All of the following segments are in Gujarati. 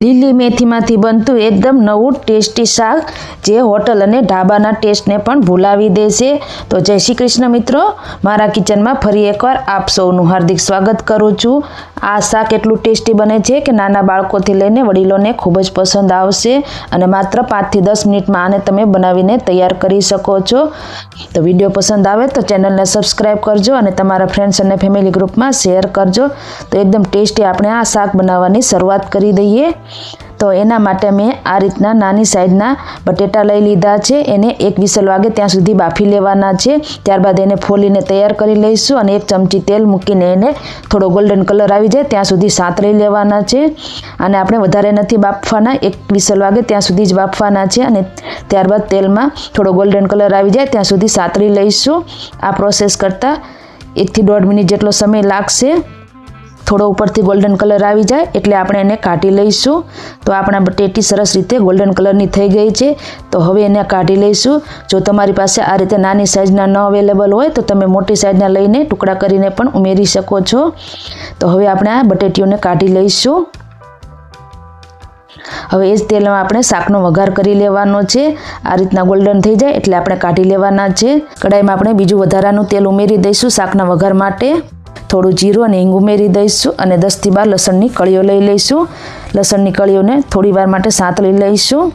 લીલી મેથીમાંથી બનતું એકદમ નવું ટેસ્ટી શાક જે હોટલ અને ઢાબાના ટેસ્ટને પણ ભૂલાવી દેશે। તો જય શ્રી કૃષ્ણ મિત્રો, મારા કિચનમાં ફરી એકવાર આપ સૌનું હાર્દિક સ્વાગત કરું છું। આ શાક એટલું ટેસ્ટી બને છે કે નાના બાળકોથી લઈને વડીલોને ખૂબ જ પસંદ આવશે અને માત્ર 5 થી 10 મિનિટમાં આને તમે બનાવીને તૈયાર કરી શકો છો। તો વિડીયો પસંદ આવે તો ચેનલને સબસ્ક્રાઈબ કરજો અને તમારા ફ્રેન્ડ્સ અને ફેમિલી ગ્રુપમાં શેર કરજો। તો એકદમ ટેસ્ટી આપણે આ શાક બનાવવાની શરૂઆત કરી દઈએ। તો એના માટે મેં આ રીતના નાની સાઈઝના બટેટા લઈ લીધા છે। એને એક વિસલ વાગે ત્યાં સુધી બાફી લેવાના છે। ત્યારબાદ એને ફોલીને તૈયાર કરી લઈશું અને 1 ચમચી તેલ મૂકીને એને થોડો ગોલ્ડન કલર આવી જાય ત્યાં સુધી સાંતળી લેવાના છે। અને આપણે વધારે નથી બાફવાના, 1 વિસલ વાગે ત્યાં સુધી જ બાફવાના છે અને ત્યારબાદ તેલમાં થોડો ગોલ્ડન કલર આવી જાય ત્યાં સુધી સાંતળી લઈશું। આ પ્રોસેસ કરતાં 1 થી 1.5 મિનિટ જેટલો સમય લાગશે। થોડો ઉપરથી ગોલ્ડન કલર આવી જાય એટલે આપણે એને કાઢી લઈશું। તો આપણા બટેટી સરસ રીતે ગોલ્ડન કલરની થઈ ગઈ છે। તો હવે એને કાઢી લઈશું। જો તમારી પાસે આ રીતે નાની સાઈઝના ન અવેલેબલ હોય તો તમે મોટી સાઈઝના લઈને ટુકડા કરીને પણ ઉમેરી શકો છો। તો હવે આપણે આ બટેટીઓને કાઢી લઈશું। હવે એ જ તેલમાં આપણે શાકનો વઘાર કરી લેવાનો છે। આ રીતના ગોલ્ડન થઈ જાય એટલે આપણે કાઢી લેવાના છે। કડાઈમાં આપણે બીજું વધારાનું તેલ ઉમેરી દઈશું શાકના વઘાર માટે। થોડું જીરું અને હિંગ ઉમેરી દઈશું અને 10 થી 12 લસણની કળીઓ લઈ લઈશું। લસણની કળીઓને થોડી વાર માટે સાંતળી લઈશું।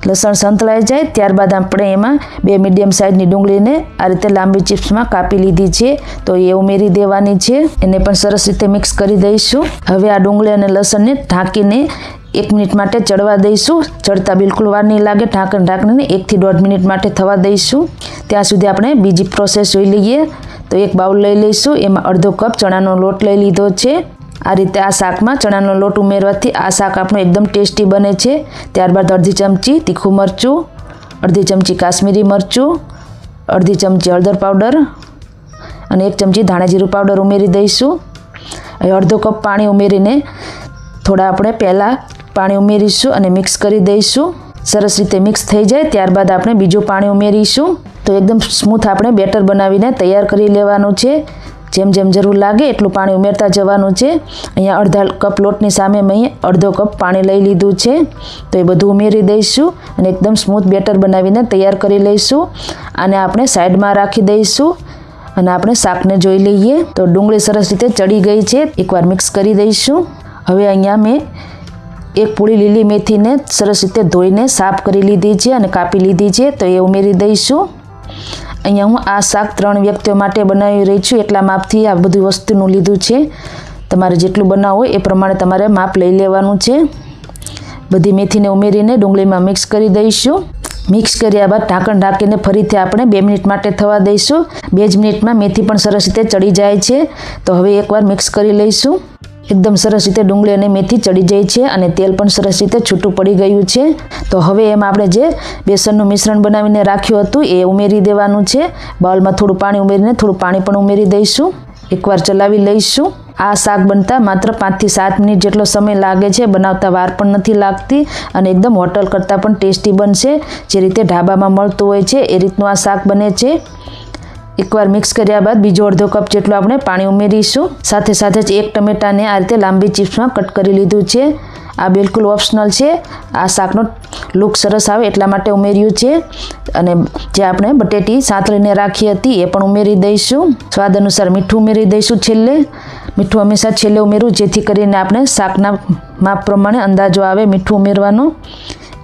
લસણ સંતળાઈ જાય ત્યારબાદ આપણે એમાં 2 મીડિયમ સાઇઝની ડુંગળીને આ રીતે લાંબી ચિપ્સમાં કાપી લીધી છે તો એ ઉમેરી દેવાની છે। એને પણ સરસ રીતે મિક્સ કરી દઈશું। હવે આ ડુંગળી અને લસણને ઢાંકીને 1 મિનિટ માટે ચડવા દઈશું। ચડતા બિલકુલ વાર નહીં લાગે, ઢાંકીને 1 થી 1.5 મિનિટ માટે થવા દઈશું। ત્યાં સુધી આપણે બીજી પ્રોસેસ જોઈ લઈએ। તો એક બાઉલ લઈ લઈશું, એમાં અડધો કપ ચણાનો લોટ લઈ લીધો છે। આ રીતે આ શાકમાં ચણાનો લોટ ઉમેરવાથી આ શાક આપણું એકદમ ટેસ્ટી બને છે। ત્યારબાદ અડધી ચમચી તીખું મરચું, અડધી ચમચી કાશ્મીરી મરચું, અડધી ચમચી હળદર પાવડર અને 1 ચમચી ધાણા જીરું પાવડર ઉમેરી દઈશું। હવે અડધો કપ પાણી ઉમેરીને થોડા આપણે પહેલાં પાણી ઉમેરીશું અને મિક્સ કરી દઈશું। સરસ રીતે મિક્સ થઈ જાય ત્યારબાદ આપણે બીજું પાણી ઉમેરીશું। તો એકદમ સ્મૂથ આપણે બેટર બનાવીને તૈયાર કરી લેવાનું છે। જેમ જેમ જરૂર લાગે એટલું પાણી ઉમેરતા જવાનું છે। અહીંયા અડધા કપ લોટની સામે મેં અડધો કપ પાણી લઈ લીધું છે। તો એ બધું ઉમેરી દઈશું અને એકદમ સ્મૂથ બેટર બનાવીને તૈયાર કરી લઈશું। આને આપણે સાઈડમાં રાખી દઈશું અને આપણે શાકને જોઈ લઈએ। તો ડુંગળી સરસ રીતે ચડી ગઈ છે, એકવાર મિક્સ કરી દઈશું। હવે અહીંયા મેં 1 પૂળી લીલી મેથીને સરસ રીતે ધોઈને સાફ કરી લીધી છે અને કાપી લીધી છે તો એ ઉમેરી દઈશું। અહીંયા હું આ શાક 3 વ્યક્તિઓ માટે બનાવી રહી છું એટલા માપથી આ બધી વસ્તુનું લીધું છે। તમારે જેટલું બનાવવું હોય એ પ્રમાણે તમારે માપ લઈ લેવાનું છે। બધી મેથીને ઉમેરીને ડુંગળીમાં મિક્સ કરી દઈશું। મિક્સ કર્યા બાદ ઢાંકણ ઢાંકીને ફરીથી આપણે 2 મિનિટ માટે થવા દઈશું। 2 જ મિનિટમાં મેથી પણ સરસ રીતે ચડી જાય છે। તો હવે એકવાર મિક્સ કરી લઈશું। એકદમ સરસ રીતે ડુંગળી અને મેથી ચડી જાય છે અને તેલ પણ સરસ રીતે છૂટું પડી ગયું છે। તો હવે એમાં આપણે જે બેસનનું મિશ્રણ બનાવીને રાખ્યું હતું એ ઉમેરી દેવાનું છે। બાઉલમાં થોડું પાણી ઉમેરીને થોડું પાણી પણ ઉમેરી દઈશું। એકવાર ચલાવી લઈશું। આ શાક બનતા માત્ર 5 થી 7 મિનિટ જેટલો સમય લાગે છે, બનાવતા વાર પણ નથી લાગતી અને એકદમ હોટલ કરતાં પણ ટેસ્ટી બનશે। જે રીતે ઢાબામાં મળતું હોય છે એ રીતનું આ શાક બને છે। એકવાર મિક્સ કર્યા બાદ બીજો અડધો કપ જેટલું આપણે પાણી ઉમેરીશું। સાથે સાથે જ 1 ટમેટાને આ રીતે લાંબી ચિપ્સમાં કટ કરી લીધું છે। આ બિલકુલ ઓપ્શનલ છે, આ શાકનો લુક સરસ આવે એટલા માટે ઉમેર્યું છે। અને જે આપણે બટેટી સાંતળીને રાખી હતી એ પણ ઉમેરી દઈશું। સ્વાદ અનુસાર મીઠું ઉમેરી દઈશું છેલ્લે। મીઠું હંમેશા છેલ્લે ઉમેરવું જેથી કરીને આપણે શાકના માપ પ્રમાણે અંદાજો આવે મીઠું ઉમેરવાનો।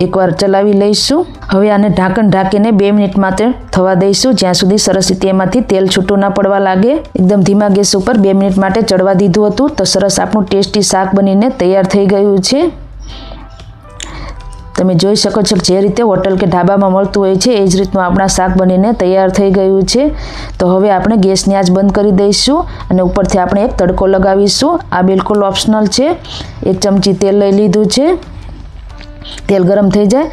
એકવાર ચલાવી લઈશું। હવે આને ઢાંકણ ઢાંકીને 2 મિનિટ માટે થવા દઈશું જ્યાં સુધી સરસ રીતે એમાંથી તેલ છૂટું ના પડવા લાગે। એકદમ ધીમા ગેસ ઉપર 2 મિનિટ માટે ચડવા દીધું હતું તો સરસ આપણું ટેસ્ટી શાક બનીને તૈયાર થઈ ગયું છે। તમે જોઈ શકો છો જે રીતે હોટલ કે ઢાબામાં મળતું હોય છે એ જ રીતનું આપણા શાક બનીને તૈયાર થઈ ગયું છે। તો હવે આપણે ગેસની આંચ બંધ કરી દઈશું અને ઉપરથી આપણે એક તડકો લગાવીશું। આ બિલકુલ ઓપ્શનલ છે। 1 ચમચી તેલ લઈ લીધું છે। તેલ ગરમ થઈ જાય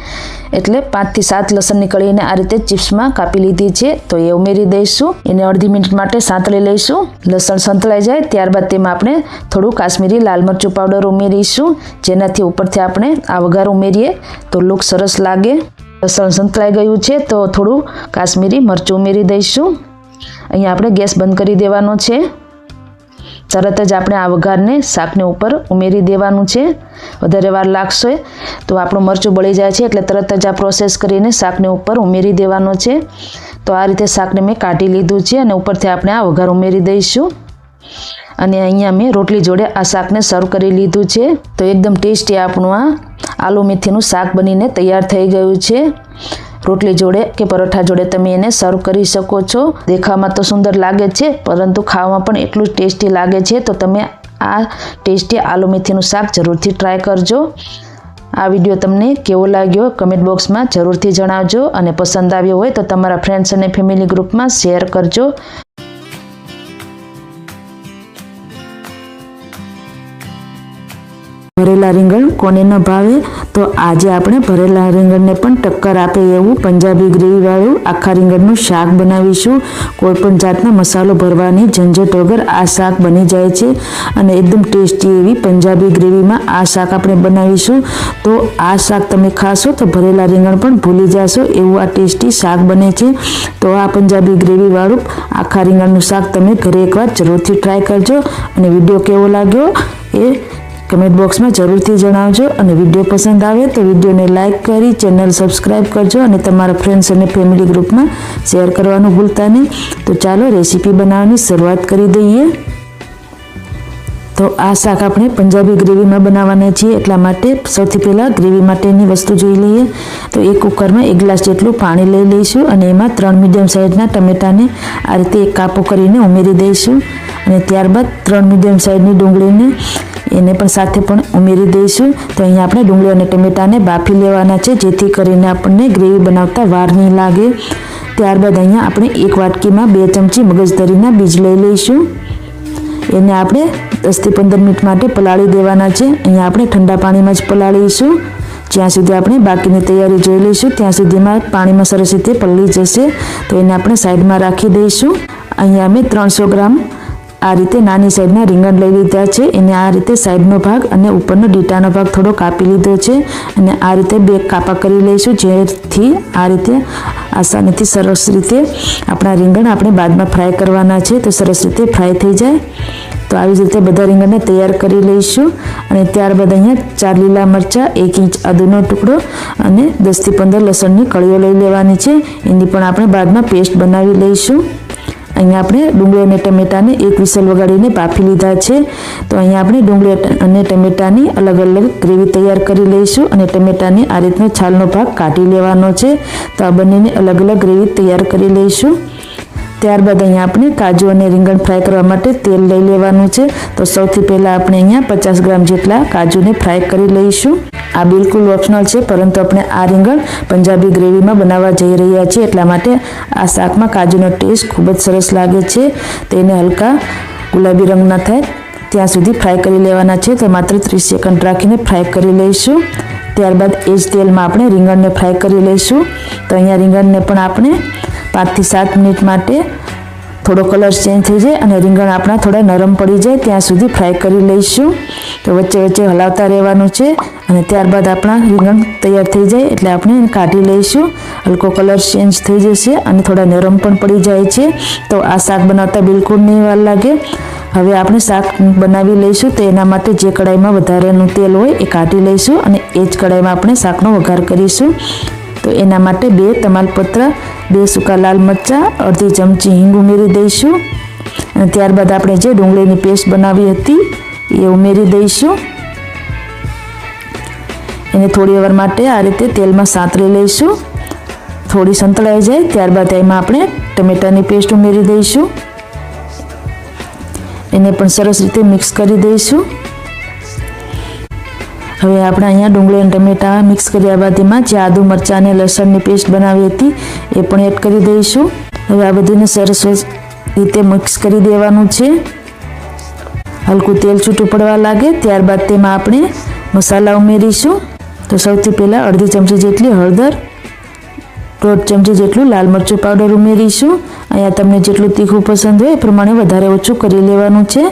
એટલે 5 થી 7 લસણની કળીને આ રીતે ચિપ્સમાં કાપી લીધી છે તો એ ઉમેરી દઈશું। એને અડધી મિનિટ માટે સાંતળી લઈશું। લસણ સંતળાઈ જાય ત્યારબાદ તેમાં આપણે થોડું કાશ્મીરી લાલ મરચું પાવડર ઉમેરીશું જેનાથી ઉપરથી આપણે આ વઘાર ઉમેરીએ તો લુક સરસ લાગે। લસણ સંતળાઈ ગયું છે તો થોડું કાશ્મીરી મરચું ઉમેરી દઈશું। અહીંયા આપણે ગેસ બંધ કરી દેવાનો છે। તરત જ આપણે આ વઘારને શાકને ઉપર ઉમેરી દેવાનું છે. વધારે વાર લાગશે તો આપણું મરચું બળી જાય છે, એટલે તરત જ આ પ્રોસેસ કરીને શાકને ઉપર ઉમેરી દેવાનો છે. તો આ રીતે શાકને મેં કાઢી લીધું છે અને ઉપરથી આપણે આ વઘાર ઉમેરી દઈશું. અને અહીંયા મેં રોટલી જોડે આ શાકને સર્વ કરી લીધું છે. તો એકદમ ટેસ્ટી આપણું આ આલુ મેથીનું શાક બનીને તૈયાર થઈ ગયું છે. રોટલી જોડે કે પરોઠા જોડે તમે એને સર્વ કરી શકો છો. દેખાવામાં તો સુંદર લાગે છે, પરંતુ ખાવામાં પણ એટલું જ ટેસ્ટી લાગે છે. તો તમે આ ટેસ્ટી આલુ મેથીનું શાક જરૂરથી ટ્રાય કરજો. આ વિડીયો તમને કેવો લાગ્યો કમેન્ટ બોક્સમાં જરૂરથી જણાવજો, અને પસંદ આવ્યો હોય તો તમારા ફ્રેન્ડ્સ અને ફેમિલી ગ્રુપમાં શેર કરજો. ભરેલા રીંગણ કોને ન ભાવે, તો આજે આપણે ભરેલા રીંગણને પણ ટક્કર આપે એવું પંજાબી ગ્રેવીવાળું આખા રીંગણનું શાક બનાવીશું. કોઈપણ જાતનો મસાલો ભરવાની ઝંઝટ વગર આ શાક બની જાય છે, અને એકદમ ટેસ્ટી એવી પંજાબી ગ્રેવીમાં આ શાક આપણે બનાવીશું. તો આ શાક તમે ખાશો તો ભરેલા રીંગણ પણ ભૂલી જશો, એવું આ ટેસ્ટી શાક બને છે. તો આ પંજાબી ગ્રેવીવાળું આખા રીંગણનું શાક તમે ઘરે એકવાર જરૂરથી ટ્રાય કરજો. અને વિડીયો કેવો લાગ્યો એ કમેન્ટ બોક્સમાં જરૂરથી જણાવજો. અને વિડીયો પસંદ આવે તો વિડીયોને લાઇક કરી ચેનલ સબસ્ક્રાઈબ કરજો, અને તમારા ફ્રેન્ડ્સ અને ફેમિલી ગ્રુપમાં શેર કરવાનું ભૂલતા નહીં. તો ચાલો રેસીપી બનાવવાની શરૂઆત કરી દઈએ. તો આ શાક આપણે પંજાબી ગ્રેવીમાં બનાવવાના છીએ, એટલા માટે સૌથી પહેલાં ગ્રેવી માટેની વસ્તુ જોઈ લઈએ. તો એક કુકરમાં 1 ગ્લાસ જેટલું પાણી લઈ લઈશું, અને એમાં 3 મીડિયમ સાઇઝના ટમેટાને આ રીતે એક કાપો કરીને ઉમેરી દઈશું. અને ત્યારબાદ 3 મીડિયમ સાઇઝની ડુંગળીને એને પણ સાથે પણ ઉમેરી દઈશું. તો અહીંયા આપણે ડુંગળી અને ટમેટાને બાફી લેવાના છે, જેથી કરીને આપણને ગ્રેવી બનાવતા વાર નહીં લાગે. ત્યારબાદ અહીંયા આપણે એક વાટકીમાં 2 ચમચી મગજતરીના બીજ લઈ લઈશું. એને આપણે 10 થી 15 મિનિટ માટે પલાળી દેવાના છે. અહીંયા આપણે ઠંડા પાણીમાં જ પલાળીશું. જ્યાં સુધી આપણે બાકીની તૈયારી જોઈ લઈશું ત્યાં સુધીમાં પાણીમાં સરસ રીતે પલળી જશે. તો એને આપણે સાઈડમાં રાખી દઈશું. અહીંયા અમે 300 ગ્રામ આ રીતે નાની સાઈઝના રીંગણ લઈ લીધા છે. એને આ રીતે સાઈડનો ભાગ અને ઉપરનો ડીટાનો ભાગ થોડો કાપી લીધો છે, અને આ રીતે 2 કાપા કરી લઈશું, જેથી આ રીતે આસાનીથી સરસ રીતે આપણા રીંગણ આપણે બાદમાં ફ્રાય કરવાના છે, તો સરસ રીતે ફ્રાય થઈ જાય. તો આવી જ રીતે બધા રીંગણને તૈયાર કરી લઈશું. અને ત્યારબાદ અહીંયા 4 લીલા મરચાં, 1 ઇંચ આદુનો ટુકડો અને 10 થી 15 લસણની કળીઓ લઈ લેવાની છે. એની પણ આપણે બાદમાં પેસ્ટ બનાવી લઈશું. અહીંયા આપણે ડુંગળી અને ટમેટાને 1 વિસલ વગાડીને બાફી લીધા છે. તો અહીંયા આપણે ડુંગળી અને ટમેટાની અલગ અલગ ગ્રેવી તૈયાર કરી લઈશું, અને ટમેટાની આ રીતનો છાલનો ભાગ કાઢી લેવાનો છે. તો આ બંનેની અલગ અલગ ગ્રેવી તૈયાર કરી લઈશું. ત્યારબાદ અહીંયા આપણે કાજુ અને રીંગણ ફ્રાય કરવા માટે તેલ લઈ લેવાનું છે. તો સૌથી પહેલાં આપણે અહીંયા 50 ગ્રામ જેટલા કાજુને ફ્રાય કરી લઈશું. આ બિલકુલ ઓપ્શનલ છે, પરંતુ આપણે આ રીંગણ પંજાબી ગ્રેવીમાં બનાવવા જઈ રહ્યા છીએ, એટલા માટે આ શાકમાં કાજુનો ટેસ્ટ ખૂબ જ સરસ લાગે છે. તેને હલકા ગુલાબી રંગ ન થાય ત્યાં સુધી ફ્રાય કરી લેવાના છે. તો માત્ર 30 સેકન્ડ રાખીને ફ્રાય કરી લઈશું. ત્યારબાદ એ જ તેલમાં આપણે રીંગણને ફ્રાય કરી લઈશું. તો અહીંયા રીંગણને પણ આપણે 5 થી 7 મિનિટ માટે થોડો કલર ચેન્જ થઈ જાય અને રીંગણ આપણા થોડા નરમ પડી જાય ત્યાં સુધી ફ્રાય કરી લઈશું. તો વચ્ચે વચ્ચે હલાવતા રહેવાનું છે. અને ત્યારબાદ આપણા રીંગણ તૈયાર થઈ જાય એટલે આપણે એને કાઢી લઈશું. હલકો કલર ચેન્જ થઈ જશે અને થોડા નરમ પણ પડી જાય છે. તો આ શાક બનાવતા બિલકુલ નહીં વાર લાગે. હવે આપણે શાક બનાવી લઈશું. તો એના માટે જે કડાઈમાં વધારેનું તેલ હોય એ કાઢી લઈશું, અને એ જ કડાઈમાં આપણે શાકનો વઘાર કરીશું. તો એના માટે 2 તમાલપત્ર, 2 સૂકા લાલ મરચાં, અડધી ચમચી હિંગ ઉમેરી દઈશું. અને ત્યારબાદ આપણે જે ડુંગળીની પેસ્ટ બનાવી હતી એ ઉમેરી દઈશું. એને થોડી વાર માટે આ રીતે તેલમાં સાંતળી લઈશું. થોડી સંતળાઈ જાય ત્યારબાદ એમાં આપણે ટમેટાની પેસ્ટ ઉમેરી દઈશું. એને પણ સરસ રીતે મિક્સ કરી દઈશું. હવે આપણે અહીંયા ડુંગળી અને ટમેટા મિક્સ કર્યા બાદ એમાં જે આદુ મરચાં અને લસણની પેસ્ટ બનાવી હતી એ પણ એડ કરી દઈશું. હવે આ બધુંને સરસ રીતે મિક્સ કરી દેવાનું છે. હલકું તેલ છૂટું પડવા લાગે ત્યારબાદ તેમાં આપણે મસાલા ઉમેરીશું. તો સૌથી પહેલાં અડધી ચમચી જેટલી હળદર, 1.5 ચમચી જેટલું લાલ મરચું પાવડર ઉમેરીશું. અહીંયા તમને જેટલું તીખું પસંદ હોય એ પ્રમાણે વધારે ઓછું કરી લેવાનું છે.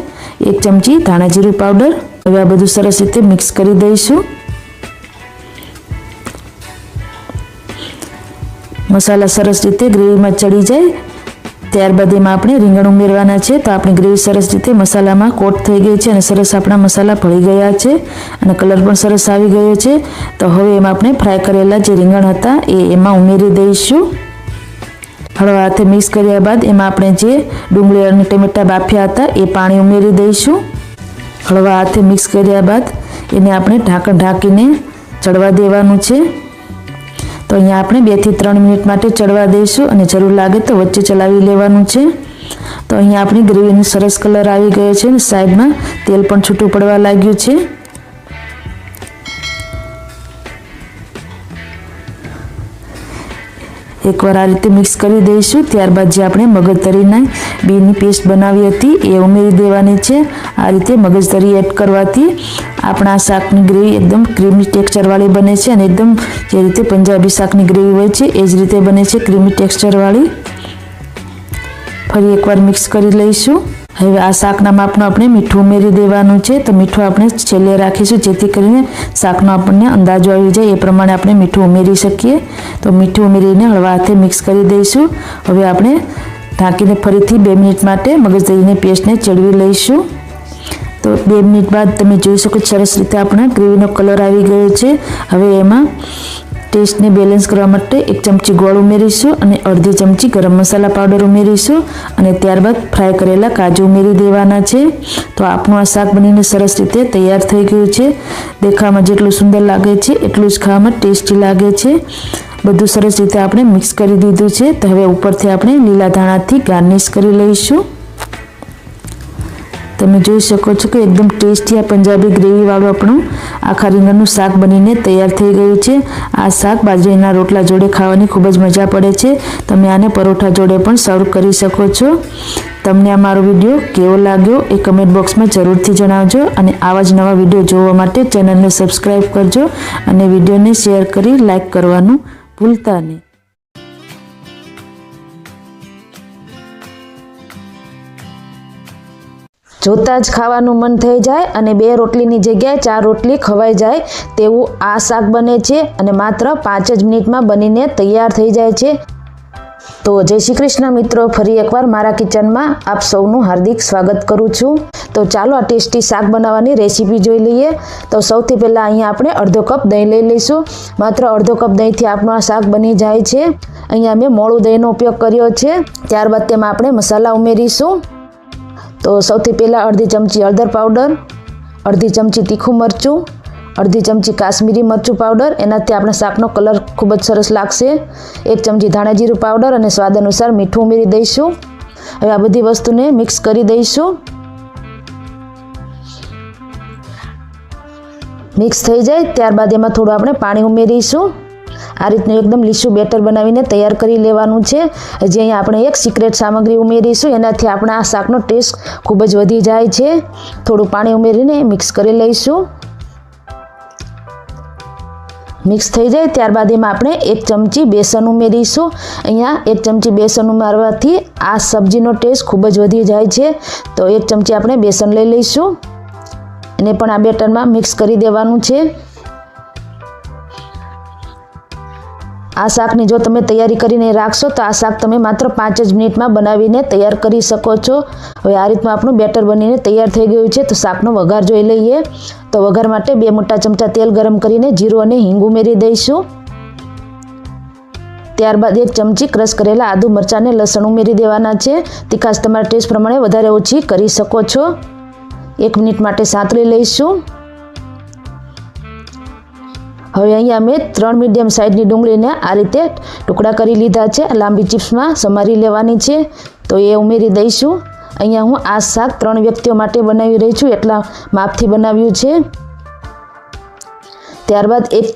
1 ચમચી ધાણા જીરું પાવડર. હવે આ બધું સરસ રીતે મિક્સ કરી દઈશું. મસાલા સરસ રીતે ગ્રેવીમાં ચડી જાય ત્યારબાદ એમાં આપણે રીંગણ ઉમેરવાના છે. તો આપણી ગ્રેવી સરસ રીતે મસાલામાં કોટ થઈ ગઈ છે અને સરસ આપણા મસાલા ભળી ગયા છે અને કલર પણ સરસ આવી ગયો છે. તો હવે એમાં આપણે ફ્રાય કરેલા જે રીંગણ હતા એ એમાં ઉમેરી દઈશું. હળવા હાથે મિક્સ કર્યા બાદ એમાં આપણે જે ડુંગળી અને ટમેટા બાફ્યા હતા એ પાણી ઉમેરી દઈશું. હળવા હાથે મિક્સ કર્યા બાદ એને આપણે ઢાંકણ ઢાંકીને ચડવા દેવાનું છે. તો અહીંયા આપણે 2 થી 3 મિનિટ માટે ચડવા દઈશું અને જરૂર લાગે તો વચ્ચે ચલાવી લેવાનું છે. તો અહીંયા આપણી ગ્રેવીનો સરસ કલર આવી ગયો છે અને સાઈડમાં તેલ પણ છૂટું પડવા લાગ્યું છે. એકવાર આ રીતે મિક્સ કરી દઈશું. ત્યારબાદ જે આપણે મગજતરીના બીની પેસ્ટ બનાવી હતી એ ઉમેરી દેવાની છે. આ રીતે મગજતરી એડ કરવાથી આપણા શાકની ગ્રેવી એકદમ ક્રીમી ટેક્સચરવાળી બને છે અને એકદમ જે રીતે પંજાબી શાકની ગ્રેવી હોય છે એ જ રીતે બને છે, ક્રીમી ટેક્સચરવાળી. ફરી એકવાર મિક્સ કરી લઈશું. હવે આ શાકના માપનું આપણે મીઠું ઉમેરી દેવાનું છે. તો મીઠું આપણે છેલ્લે રાખીશું જેથી કરીને શાકનો આપણને અંદાજો આવી જાય એ પ્રમાણે આપણે મીઠું ઉમેરી શકીએ. તો મીઠું ઉમેરીને હળવા હાથે મિક્સ કરી દઈશું. હવે આપણે ઢાંકીને ફરીથી 2 મિનિટ માટે મગજતરીની પેસ્ટને ચડવી લઈશું. તો 2 મિનિટ બાદ તમે જોઈ શકો સરસ રીતે આપણા ગ્રેવીનો કલર આવી ગયો છે. હવે એમાં ટેસ્ટને બેલેન્સ કરવા માટે 1 ચમચી ગોળ ઉમેરીશું અને અડધી ચમચી ગરમ મસાલા પાવડર ઉમેરીશું અને ત્યારબાદ ફ્રાય કરેલા કાજુ ઉમેરી દેવાના છે. તો આપણું આ શાક બનીને સરસ રીતે તૈયાર થઈ ગયું છે. દેખાવામાં જેટલું સુંદર લાગે છે એટલું જ ખાવામાં ટેસ્ટી લાગે છે. બધું સરસ રીતે આપણે મિક્સ કરી દીધું છે. તો હવે ઉપરથી આપણે લીલા ધાણાથી ગાર્નિશ કરી લઈશું. તમે જોઈ શકો છો કે એકદમ ટેસ્ટી આ પંજાબી ગ્રેવીવાળું આપણું આખા રીંગણનું શાક બનીને તૈયાર થઈ ગયું છે. આ શાક બાજરીના રોટલા જોડે ખાવાની ખૂબ જ મજા પડે છે. તમે આને પરોઠા જોડે પણ સર્વ કરી શકો છો. તમને આ મારો વિડીયો કેવો લાગ્યો એ કમેન્ટ બોક્સમાં જરૂરથી જણાવજો અને આવા જ નવા વિડીયો જોવા માટે ચેનલને સબસ્ક્રાઈબ કરજો અને વિડીયોને શેર કરી લાઈક કરવાનું ભૂલતા નહીં. જોતાં જ ખાવાનું મન થઈ જાય અને 2 રોટલીની જગ્યાએ 4 રોટલી ખવાઈ જાય તેવું આ શાક બને છે અને માત્ર 5 જ મિનિટમાં બનીને તૈયાર થઈ જાય છે. તો જય શ્રી કૃષ્ણ મિત્રો, ફરી એકવાર મારા કિચનમાં આપ સૌનું હાર્દિક સ્વાગત કરું છું. તો ચાલો આ ટેસ્ટી શાક બનાવવાની રેસીપી જોઈ લઈએ. તો સૌથી પહેલાં અહીંયા આપણે અડધો કપ દહીં લઈ લઈશું. માત્ર અડધો કપ દહીંથી આપણું આ શાક બની જાય છે. અહીંયા મેં મોળું દહીંનો ઉપયોગ કર્યો છે. ત્યારબાદ તેમાં આપણે મસાલા ઉમેરીશું. તો સૌથી પહેલાં અડધી ચમચી હળદર પાવડર, અડધી ચમચી તીખું મરચું, અડધી ચમચી કાશ્મીરી મરચું પાવડર, એનાથી આપણા શાકનો કલર ખૂબ જ સરસ લાગશે. 1 ચમચી ધાણા જીરું પાવડર અને સ્વાદ અનુસાર મીઠું ઉમેરી દઈશું. હવે આ બધી વસ્તુને મિક્સ કરી દઈશું. મિક્સ થઈ જાય ત્યારબાદ એમાં થોડું આપણે પાણી ઉમેરીશું. આ રીતનું એકદમ લીસું બેટર બનાવીને તૈયાર કરી લેવાનું છે. હજી અહીંયા આપણે એક સિક્રેટ સામગ્રી ઉમેરીશું, એનાથી આપણા આ શાકનો ટેસ્ટ ખૂબ જ વધી જાય છે. થોડું પાણી ઉમેરીને મિક્સ કરી લઈશું. મિક્સ થઈ જાય ત્યારબાદ એમાં આપણે 1 ચમચી બેસન ઉમેરીશું. અહીંયા 1 ચમચી બેસન ઉમેરવાથી આ સબ્જીનો ટેસ્ટ ખૂબ જ વધી જાય છે. તો 1 ચમચી આપણે બેસન લઈ લઈશું. એને પણ આ બેટરમાં મિક્સ કરી દેવાનું છે. આ શાકની જો તમે તૈયારી કરીને રાખશો તો આ શાક તમે માત્ર 5 જ મિનિટમાં બનાવીને તૈયાર કરી શકો છો. હવે આ રીતનું આપણું બેટર બનીને તૈયાર થઈ ગયું છે. તો શાકનો વઘાર જોઈ લઈએ. તો વઘાર માટે 2 મોટા ચમચા તેલ ગરમ કરીને જીરું અને હિંગ ઉમેરી દઈશું. ત્યારબાદ 1 ચમચી ક્રશ કરેલા આદુ, મરચાં અને લસણ ઉમેરી દેવાના છે. તીખાશ તમારા ટેસ્ટ પ્રમાણે વધારે ઓછી કરી શકો છો. 1 મિનિટ માટે સાંતળી લઈશું. હવે અહીંયા મેં 3 મીડિયમ સાઇઝની ડુંગળીને આ રીતે ટુકડા કરી લીધા છે. લાંબી ચિપ્સમાં સમારી લેવાની છે. તો એ ઉમેરી દઈશું. અહીંયા હું આ શાક 3 વ્યક્તિઓ માટે બનાવી રહી છું એટલા માપથી બનાવ્યું છે. ત્યારબાદ 1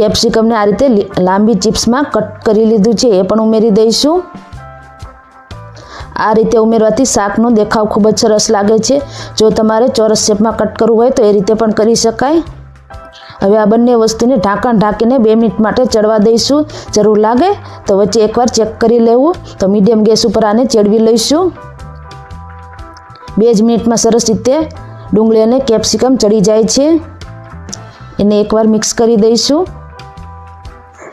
કેપ્સિકમને આ રીતે લાંબી ચિપ્સમાં કટ કરી લીધું છે, એ પણ ઉમેરી દઈશું. આ રીતે ઉમેરવાથી શાકનો દેખાવ ખૂબ જ સરસ લાગે છે. જો તમારે ચોરસ શેપમાં કટ કરવું હોય તો એ રીતે પણ કરી શકાય. હવે આ બંને વસ્તુને ઢાંકણ ઢાંકીને 2 મિનિટ માટે ચડવા દઈશું. જરૂર લાગે તો વચ્ચે એકવાર ચેક કરી લેવું. તો મીડિયમ ગેસ ઉપર આને ચડવી લઈશું. 2 જ મિનિટમાં સરસ રીતે ડુંગળી અને કેપ્સિકમ ચડી જાય છે. એને એકવાર મિક્સ કરી દઈશું.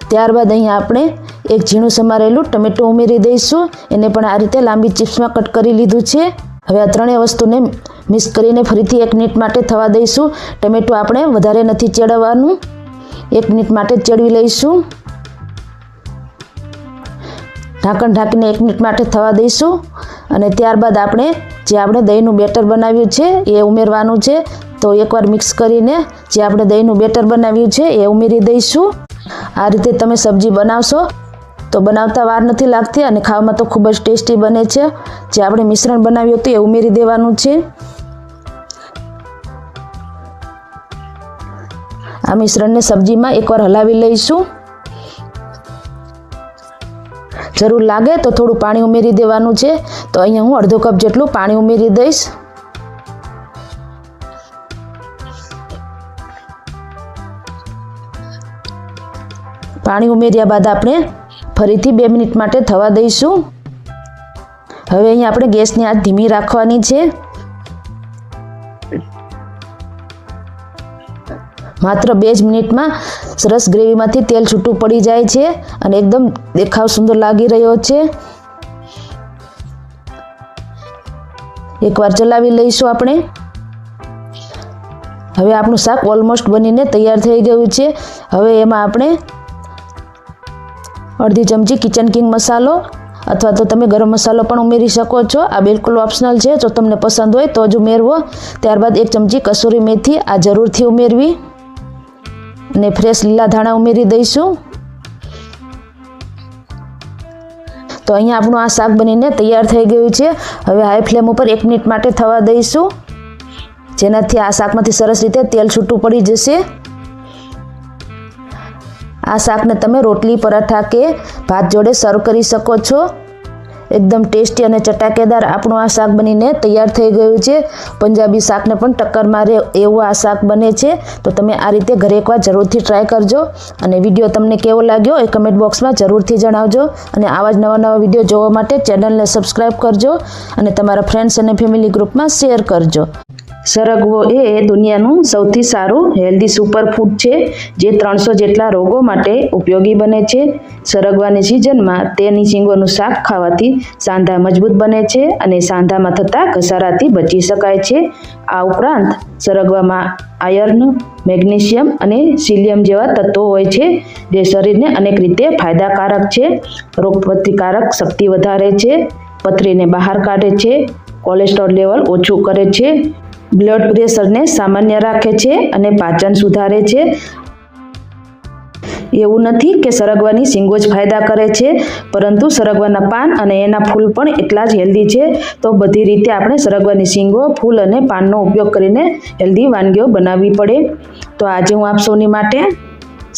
ત્યારબાદ અહીંયા આપણે એક ઝીણું સમારેલું ટમેટું ઉમેરી દઈશું. એને પણ આ રીતે લાંબી ચિપ્સમાં કટ કરી લીધું છે. હવે આ ત્રણેય વસ્તુને મિક્સ કરીને ફરીથી 1 મિનિટ માટે થવા દઈશું. ટમેટું આપણે વધારે નથી ચડવવાનું, 1 મિનિટ માટે જ ચડવી લઈશું. ઢાંકણ ઢાંકીને 1 મિનિટ માટે થવા દઈશું. અને ત્યારબાદ આપણે દહીંનું બેટર બનાવ્યું છે એ ઉમેરવાનું છે. તો એકવાર મિક્સ કરીને જે આપણે દહીંનું બેટર બનાવ્યું છે એ ઉમેરી દઈશું. આ રીતે તમે સબ્જી બનાવશો તો બનાવતા વાર નથી લાગતી અને ખાવામાં તો ખૂબ જ ટેસ્ટી બને છે. જે આપણે મિશ્રણ બનાવ્યું હતું એ ઉમેરી દેવાનું છે. આ મિશ્રણને સબ્જીમાં એકવાર હલાવી લઈશું. જરૂર લાગે તો થોડું પાણી ઉમેરી દેવાનું છે. તો અહીંયા હું અડધો કપ જેટલું પાણી ઉમેરી દઈશ. પાણી ઉમેર્યા બાદ આપણે ફરીથી 2 મિનિટ માટે થવા દઈશું. હવે અહીંયા આપણે ગેસની આંચ ધીમી રાખવાની છે. માત્ર 2 જ મિનિટમાં સરસ ગ્રેવીમાંથી તેલ છૂટું પડી જાય છે અને એકદમ દેખાવ સુંદર લાગી રહ્યો છે. એકવાર ચલાવી લઈશું આપણે. હવે આપણું શાક ઓલમોસ્ટ બનીને તૈયાર થઈ ગયું છે. હવે એમાં આપણે અડધી ચમચી કિચન કિંગ મસાલો અથવા તો તમે ગરમ મસાલો પણ ઉમેરી શકો છો. આ બિલકુલ ઓપ્શનલ છે, જો તમને પસંદ હોય તો જ ઉમેરવો. ત્યારબાદ 1 ચમચી કસૂરી મેથી આ જરૂરથી ઉમેરવી અને ફ્રેશ લીલા ધાણા ઉમેરી દઈશું. તો અહીંયા આપણું આ શાક બનીને તૈયાર થઈ ગયું છે. હવે હાઈ ફ્લેમ ઉપર 1 મિનિટ માટે થવા દઈશું, જેનાથી આ શાકમાંથી સરસ રીતે તેલ છૂટું પડી જશે. આ શાકને તમે રોટલી, પરાઠા કે ભાત જોડે સર્વ કરી શકો છો. એકદમ ટેસ્ટી અને ચટાકેદાર આપણું આ શાક બનીને તૈયાર થઈ ગયું છે. પંજાબી શાકને પણ ટક્કર મારે એવું આ શાક બને છે. તો તમે આ રીતે ઘરે એકવાર જરૂરથી ટ્રાય કરજો. અને વિડીયો તમને કેવો લાગ્યો એ કમેન્ટ બોક્સમાં જરૂરથી જણાવજો. અને આવા જ નવા વિડીયો જોવા માટે ચેનલને સબસ્ક્રાઈબ કરજો અને તમારા ફ્રેન્ડ્સ અને ફેમિલી ગ્રુપમાં શેર કરજો. સરગવો એ દુનિયાનું સૌથી સારું હેલ્ધી સુપરફૂડ છે, જે 300 જેટલા રોગો માટે ઉપયોગી બને છે. સરગવાની સિઝનમાં તેની શીંગોનું શાક ખાવાથી સાંધા મજબૂત બને છે અને સાંધામાં થતા ઘસારાથી બચી શકાય છે. આ ઉપરાંત સરગવામાં આયર્ન, મેગ્નેશિયમ અને સિલિયમ જેવા તત્વો હોય છે, જે શરીરને અનેક રીતે ફાયદાકારક છે. રોગપ્રતિકારક શક્તિ વધારે છે, પથરીને બહાર કાઢે છે, કોલેસ્ટ્રોલ લેવલ ઓછું કરે છે, બ્લડ પ્રેશરને સામાન્ય રાખે છે અને પાચન સુધારે છે. એવું નથી કે સરગવાની શીંગો જ ફાયદા કરે છે, પરંતુ સરગવાના પાન અને એના ફૂલ પણ એટલા જ હેલ્ધી છે. તો બધી રીતે આપણે સરગવાની શીંગો, ફૂલ અને પાનનો ઉપયોગ કરીને હેલ્ધી વાનગીઓ બનાવવી પડે. તો આજે હું આપ સૌની માટે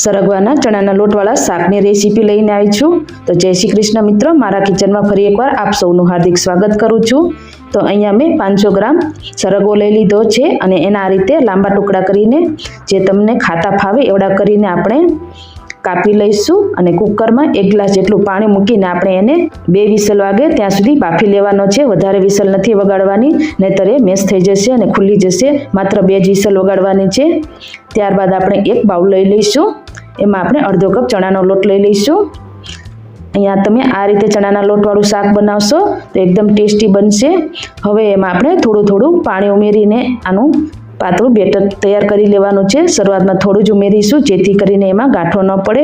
સરગવાના ચણાના લોટવાળા શાકની રેસીપી લઈને આવી છું. તો જય શ્રી કૃષ્ણ મિત્રો, મારા કિચનમાં ફરી એકવાર આપ સૌનું હાર્દિક સ્વાગત કરું છું. તો અહીંયા મેં 500 ગ્રામ સરગવો લઈ લીધો છે અને એના આ રીતે લાંબા ટુકડા કરીને, જે તમને ખાતા ફાવે એવડા કરીને આપણે કાપી લઈશું. અને કુકરમાં 1 ગ્લાસ જેટલું પાણી મૂકીને આપણે એને 2 વિસલ વાગે ત્યાં સુધી બાફી લેવાનો છે. વધારે વિસલ નથી વગાડવાની, નહીંતર એ મેશ થઈ જશે અને ખુલ્લી જશે. માત્ર 2 જ વિસલ વગાડવાની છે. ત્યારબાદ આપણે એક બાઉલ લઈ લઈશું. એમાં આપણે અડધો કપ ચણાનો લોટ લઈ લઈશું. અહીંયા તમે આ રીતે ચણાના લોટવાળું શાક બનાવશો તો એકદમ ટેસ્ટી બનશે. હવે એમાં આપણે થોડું પાણી ઉમેરીને આનું પાતળું બેટર તૈયાર કરી લેવાનું છે. શરૂઆતમાં થોડું જ ઉમેરીશું, જેથી કરીને એમાં ગાંઠો ન પડે.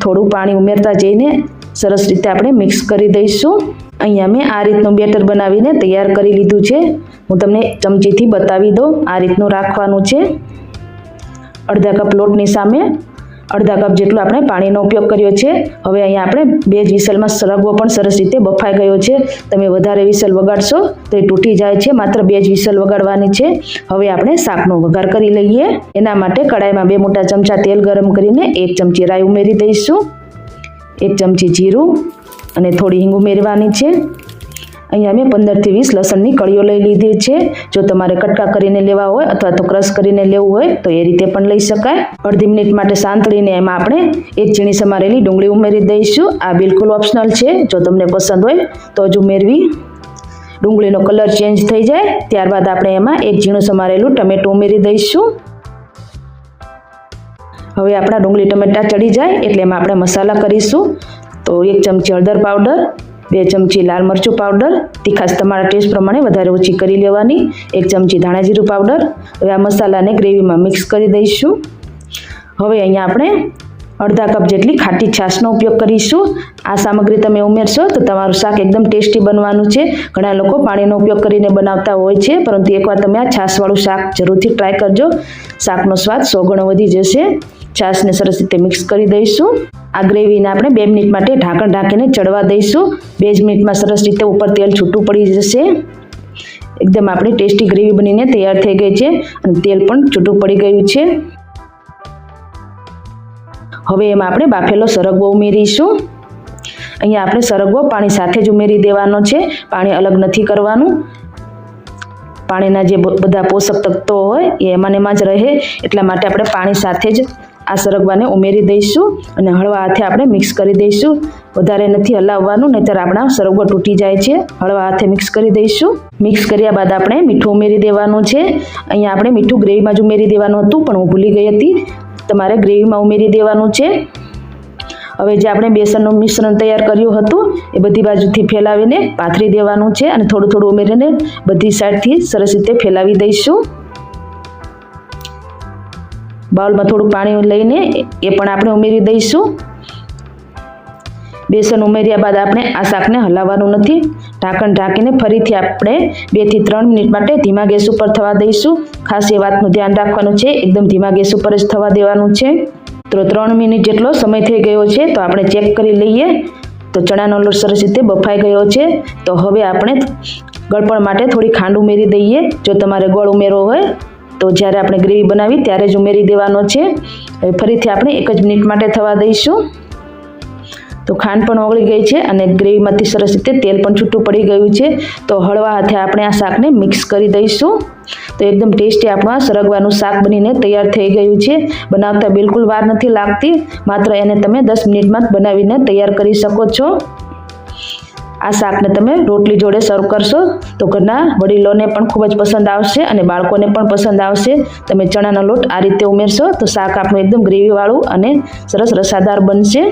થોડું પાણી ઉમેરતા જઈને સરસ રીતે આપણે મિક્સ કરી દઈશું. અહીંયા મેં આ રીતનું બેટર બનાવીને તૈયાર કરી લીધું છે. હું તમને ચમચીથી બતાવી દઉં. આ રીતનું રાખવાનું છે. અડધા કપ લોટની સામે અડધા કપ જેટલો આપણે પાણીનો ઉપયોગ કર્યો છે. હવે અહીંયા આપણે 2 જ વિસલમાં સરગવો પણ સરસ રીતે બફાઈ ગયો છે. તમે વધારે વિસલ વગાડશો તો એ તૂટી જાય છે. માત્ર 2 જ વિસલ વગાડવાની છે. હવે આપણે શાકનો વઘાર કરી લઈએ. એના માટે કડાઈમાં 2 મોટા ચમચા તેલ ગરમ કરીને 1 ચમચી રાઈ ઉમેરી દઈશું, 1 ચમચી જીરું અને થોડી હિંગ ઉમેરવાની છે. અહીંયા મેં 15 થી 20 લસણની કળીઓ લઈ લીધી છે. જો તમારે કટકા કરીને લેવા હોય અથવા તો ક્રશ કરીને લેવું હોય તો એ રીતે પણ લઈ શકાય. અડધી મિનિટ માટે સાંતળીને એમાં આપણે 1 ઝીણી સમારેલી ડુંગળી ઉમેરી દઈશું. આ બિલકુલ ઓપ્શનલ છે, જો તમને પસંદ હોય તો જ ઉમેરવી. ડુંગળીનો કલર ચેન્જ થઈ જાય ત્યારબાદ આપણે એમાં 1 ઝીણું સમારેલું ટમેટું ઉમેરી દઈશું. હવે આપણા ડુંગળી ટમેટા ચડી જાય એટલે એમાં આપણે મસાલા કરીશું. તો 1 ચમચી હળદર પાવડર, 2 ચમચી લાલ મરચું પાવડર, તીખાશ તમારા ટેસ્ટ પ્રમાણે વધારે ઓછી કરી લેવાની, 1 ચમચી ધાણા જીરું પાવડર. હવે આ મસાલાને ગ્રેવીમાં મિક્સ કરી દઈશું. હવે અહીંયા આપણે અડધા કપ જેટલી ખાટી છાશનો ઉપયોગ કરીશું. આ સામગ્રી તમે ઉમેરશો તો તમારું શાક એકદમ ટેસ્ટી બનવાનું છે. ઘણા લોકો પાણીનો ઉપયોગ કરીને બનાવતા હોય છે, પરંતુ એકવાર તમે આ છાશવાળું શાક જરૂરથી ટ્રાય કરજો. શાકનો સ્વાદ 100 ગણો વધી જશે. છાશને સરસ રીતે મિક્સ કરી દઈશું. આ ગ્રેવીને આપણે 2 મિનિટ માટે ઢાંકણ ઢાંકીને ચડવા દઈશું. 2 જ મિનિટમાં સરસ રીતે ઉપર તેલ છૂટું પડી જશે. એકદમ આપણી ટેસ્ટી ગ્રેવી બનીને તૈયાર થઈ ગઈ છે અને તેલ પણ છૂટું પડી ગયું છે. હવે એમાં આપણે બાફેલો સરગવો ઉમેરીશું. અહીંયા આપણે સરગવો પાણી સાથે જ ઉમેરી દેવાનો છે, પાણી અલગ નથી કરવાનું. પાણીના જે બધા પોષક તત્વો હોય એ એમાં જ રહે, એટલા માટે આપણે પાણી સાથે જ આ સરગવાને ઉમેરી દઈશું અને હળવા હાથે આપણે મિક્સ કરી દઈશું. વધારે નથી હલાવવાનું, નહીંતર આપણા સરગવો તૂટી જાય છે. હળવા હાથે મિક્સ કરી દઈશું. મિક્સ કર્યા બાદ આપણે મીઠું ઉમેરી દેવાનું છે. અહીંયા આપણે મીઠું ગ્રેવીમાં જ ઉમેરી દેવાનું હતું, પણ હું ભૂલી ગઈ હતી. તમારે ગ્રેવીમાં ઉમેરી દેવાનું છે. હવે જે આપણે બેસનનું મિશ્રણ તૈયાર કર્યું હતું એ બધી બાજુથી ફેલાવીને પાથરી દેવાનું છે અને થોડું થોડું ઉમેરીને બધી સાઈડથી સરસ રીતે ફેલાવી દઈશું. બાઉલમાં થોડું પાણી લઈને એ પણ આપણે ઉમેરી દઈશું. બેસન ઉમેર્યા બાદ આપણે આ શાકને હલાવવાનું નથી. ઢાંકણ ઢાંકીને ફરીથી આપણે 2 થી 3 મિનિટ માટે ધીમા ગેસ ઉપર થવા દઈશું. ખાસ એ વાતનું ધ્યાન રાખવાનું છે, એકદમ ધીમા ગેસ ઉપર જ થવા દેવાનું છે. તો 3 મિનિટ જેટલો સમય થઈ ગયો છે, તો આપણે ચેક કરી લઈએ. તો ચણાનો લોટ સરસ રીતે બફાઈ ગયો છે. તો હવે આપણે ગળપણ માટે થોડી ખાંડ ઉમેરી દઈએ. જો તમારે ગોળ ઉમેરવો હોય તો જ્યારે આપણે ગ્રેવી બનાવી ત્યારે જ ઉમેરી દેવાનો છે. હવે ફરીથી આપણે 1 જ મિનિટ માટે થવા દઈશું. તો ખાંડ પણ ઓગળી ગઈ છે અને ગ્રેવીમાંથી સરસ રીતે તેલ પણ છૂટું પડી ગયું છે. તો હળવા હાથે આપણે આ શાકને મિક્સ કરી દઈશું. તો એકદમ ટેસ્ટી આપણું આ સરગવાનું શાક બનીને તૈયાર થઈ ગયું છે. બનાવતા બિલકુલ વાર નથી લાગતી, માત્ર એને તમે 10 મિનિટમાં જ બનાવીને તૈયાર કરી શકો છો. આ શાકને તમે રોટલી જોડે સર્વ કરશો તો ઘરના વડીલોને પણ ખૂબ જ પસંદ આવશે અને બાળકોને પણ પસંદ આવશે. તમે ચણાનો લોટ આ રીતે ઉમેરશો તો શાક આપણું એકદમ ગ્રેવીવાળું અને સરસ રસાદાર બનશે.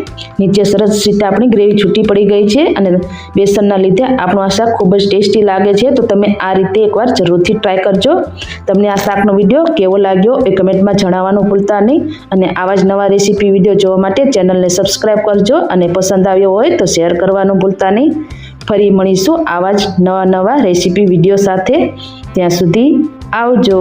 નીચે સરસ રીતે આપણી ગ્રેવી છૂટી પડી ગઈ છે અને બેસનના લીધે આપણું આ શાક ખૂબ જ ટેસ્ટી લાગે છે. તો તમે આ રીતે એકવાર જરૂરથી ટ્રાય કરજો. તમને આ શાકનો વિડીયો કેવો લાગ્યો એ કમેન્ટમાં જણાવવાનું ભૂલતા નહીં અને આવા જ નવા રેસીપી વિડીયો જોવા માટે ચેનલને સબસ્ક્રાઈબ કરજો અને પસંદ આવ્યો હોય તો શેર કરવાનું ભૂલતા નહીં. ફરી મળીશું આવા જ નવા રેસીપી વિડીયો સાથે. ત્યાં સુધી આવજો.